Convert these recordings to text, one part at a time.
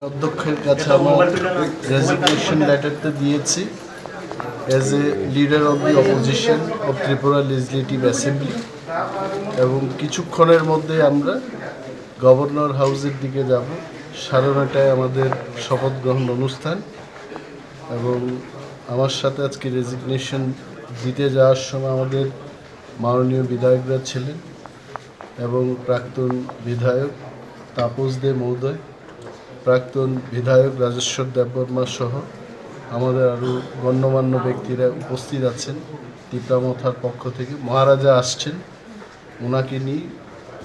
অধ্যক্ষের কাছে আমার রেজিগনেশন লেটারটা দিয়েছি as a leader of the opposition of Tripura legislative assembly এবং কিছুক্ষণের মধ্যে আমরা গভর্নর হাউসের দিকে যাব। 9:30টায় আমাদের শপথ গ্রহণ অনুষ্ঠান এবং আমার সাথে আজকে রেজিগনেশন দিতে যাওয়ার সময় আমাদের মাননীয় বিধায়করা ছিলেন এবং প্রাক্তন বিধায়ক তাপস দে মহোদয়, প্রাক্তন বিধায়ক রাজেশ্বর দেববর্মা সহ আমাদের আরও গণ্যমান্য ব্যক্তিরা উপস্থিত আছেন। টিপ্রামথার পক্ষ থেকে মহারাজা আসছেন, ওনাকে নিয়ে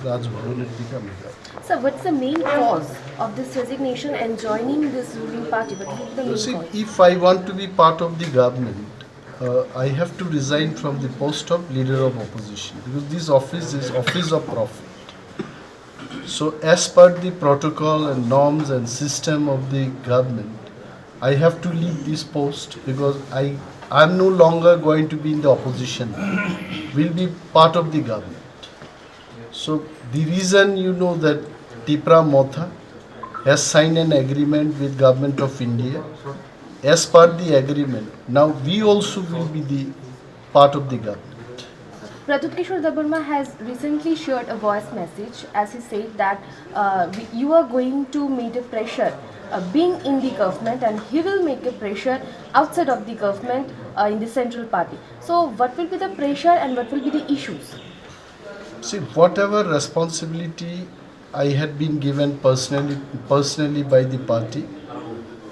রাজভবনের দিকে আমরা যাব। So what's the main cause of this resignation and joining this ruling party? What is the main cause? If I want to be part of the government, I have to resign from the post of leader of opposition because this office is office of profit. So as per the protocol and norms and system of the government, I have to leave this post because I'm no longer going to be in the opposition, will be part of the government. So the reason that Tipra Motha has signed an agreement with Government of India. As per the agreement, now we also will be the part of the government. Pratyutkishore Debbarma has recently shared a voice message as he said that you are going to meet a pressure being in the government and he will make a pressure outside of the government in the central party. So what will be the pressure and what will be the issues? See, whatever responsibility I had been given personally by the party,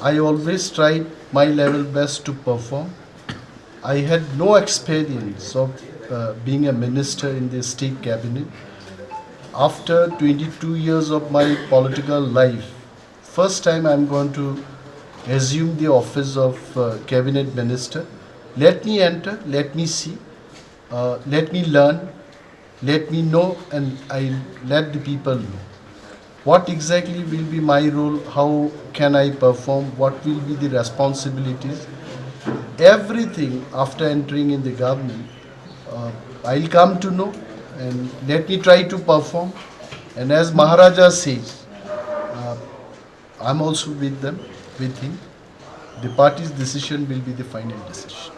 I always tried my level best to perform. I had no experience of being a minister in the state cabinet. After 22 years of my political life, first time I'm going to assume the office of cabinet minister. Let me enter, let me see, let me learn, let me know, and I let the people know what exactly will be my role, how can I perform, what will be the responsibilities. Everything after entering in the government, I'll come to know and let me try to perform. And as Maharaja says, I'm also with him. The party's decision will be the final decision.